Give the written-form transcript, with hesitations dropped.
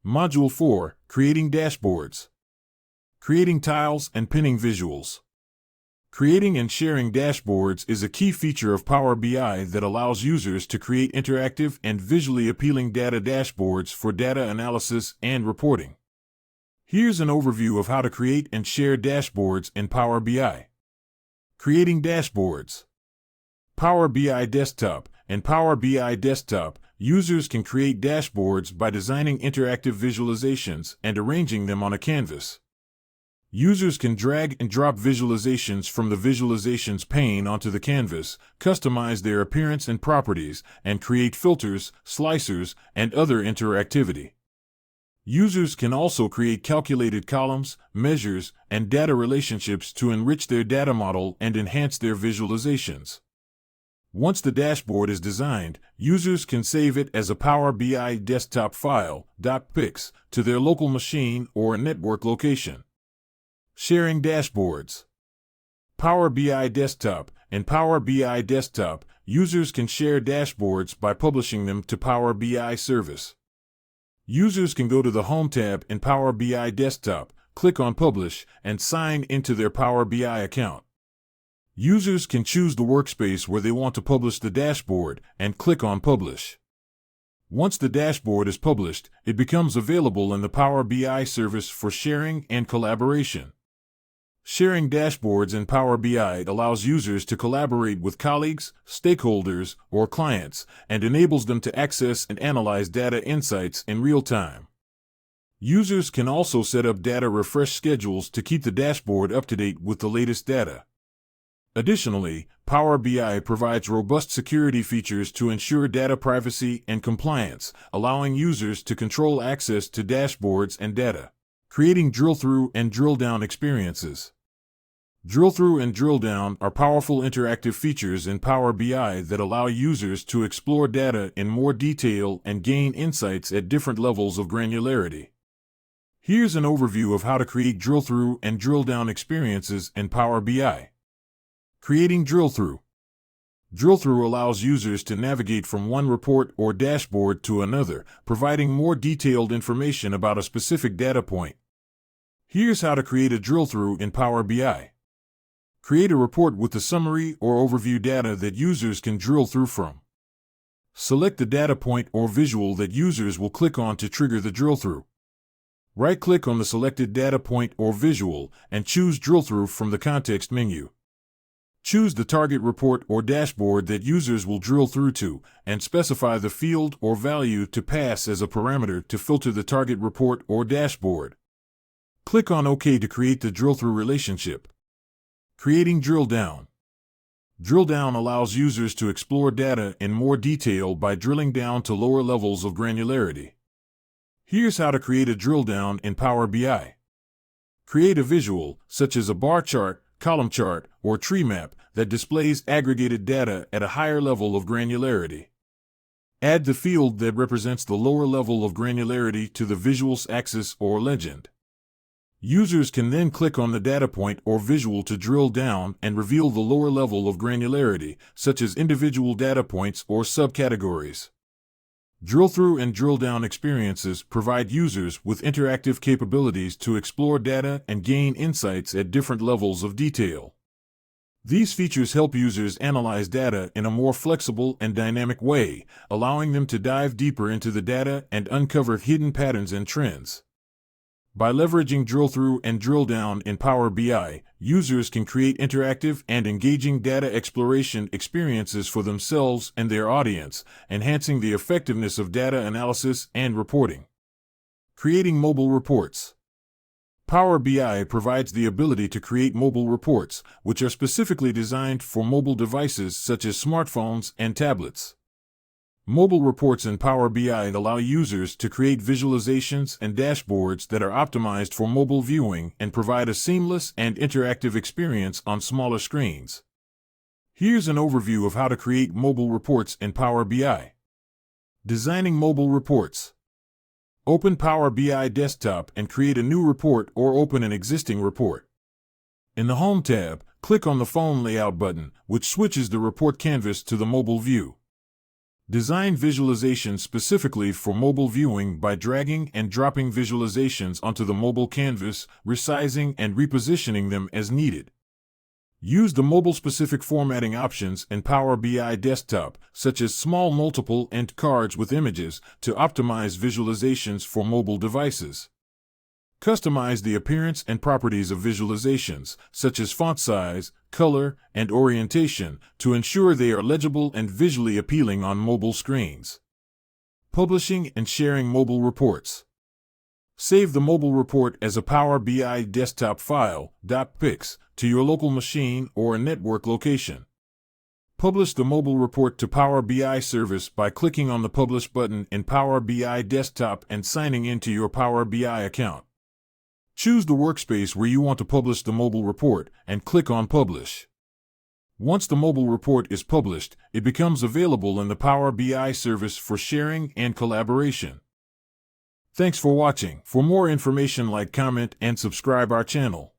Module 4, Creating Dashboards. Creating tiles and pinning visuals. Creating and sharing dashboards is a key feature of Power BI that allows users to create interactive and visually appealing data dashboards for data analysis and reporting. Here's an overview of how to create and share dashboards in Power BI. Creating dashboards. Power BI Desktop. In Power BI Desktop, users can create dashboards by designing interactive visualizations and arranging them on a canvas. Users can drag and drop visualizations from the Visualizations pane onto the canvas, customize their appearance and properties, and create filters, slicers, and other interactivity. Users can also create calculated columns, measures, and data relationships to enrich their data model and enhance their visualizations. Once the dashboard is designed, users can save it as a Power BI desktop file, .pix, to their local machine or network location. Sharing dashboards. Power BI Desktop. In Power BI Desktop, users can share dashboards by publishing them to Power BI Service. Users can go to the Home tab in Power BI Desktop, click on Publish, and sign into their Power BI account. Users can choose the workspace where they want to publish the dashboard and click on Publish. Once the dashboard is published, it becomes available in the Power BI service for sharing and collaboration. Sharing dashboards in Power BI allows users to collaborate with colleagues, stakeholders, or clients, and enables them to access and analyze data insights in real time. Users can also set up data refresh schedules to keep the dashboard up to date with the latest data. Additionally, Power BI provides robust security features to ensure data privacy and compliance, allowing users to control access to dashboards and data. Creating drill-through and drill-down experiences. Drill-through and drill-down are powerful interactive features in Power BI that allow users to explore data in more detail and gain insights at different levels of granularity. Here's an overview of how to create drill-through and drill-down experiences in Power BI. Creating drill-through. Drill-through allows users to navigate from one report or dashboard to another, providing more detailed information about a specific data point. Here's how to create a drill-through in Power BI. Create a report with the summary or overview data that users can drill through from. Select the data point or visual that users will click on to trigger the drill-through. Right-click on the selected data point or visual and choose Drill-through from the context menu. Choose the target report or dashboard that users will drill through to, and specify the field or value to pass as a parameter to filter the target report or dashboard. Click on OK to create the drill-through relationship. Creating drill-down. Drill-down allows users to explore data in more detail by drilling down to lower levels of granularity. Here's how to create a drill-down in Power BI. Create a visual, such as a bar chart, column chart, or tree map that displays aggregated data at a higher level of granularity. Add the field that represents the lower level of granularity to the visual's axis or legend. Users can then click on the data point or visual to drill down and reveal the lower level of granularity, such as individual data points or subcategories. Drill-through and drill-down experiences provide users with interactive capabilities to explore data and gain insights at different levels of detail. These features help users analyze data in a more flexible and dynamic way, allowing them to dive deeper into the data and uncover hidden patterns and trends. By leveraging drill-through and drill-down in Power BI, users can create interactive and engaging data exploration experiences for themselves and their audience, enhancing the effectiveness of data analysis and reporting. Creating mobile reports. Power BI provides the ability to create mobile reports, which are specifically designed for mobile devices such as smartphones and tablets. Mobile reports in Power BI allow users to create visualizations and dashboards that are optimized for mobile viewing and provide a seamless and interactive experience on smaller screens. Here's an overview of how to create mobile reports in Power BI. Designing mobile reports. Open Power BI Desktop and create a new report or open an existing report. In the Home tab, click on the Phone Layout button, which switches the report canvas to the mobile view. Design visualizations specifically for mobile viewing by dragging and dropping visualizations onto the mobile canvas, resizing and repositioning them as needed. Use the mobile-specific formatting options in Power BI Desktop, such as small multiple and cards with images, to optimize visualizations for mobile devices. Customize the appearance and properties of visualizations, such as font size, color, and orientation, to ensure they are legible and visually appealing on mobile screens. Publishing and sharing mobile reports. Save the mobile report as a Power BI desktop file, .pix, to your local machine or a network location. Publish the mobile report to Power BI service by clicking on the Publish button in Power BI Desktop and signing into your Power BI account. Choose the workspace where you want to publish the mobile report and click on Publish. Once the mobile report is published, it becomes available in the Power BI service for sharing and collaboration. Thanks for watching. For more information, like, comment, and subscribe our channel.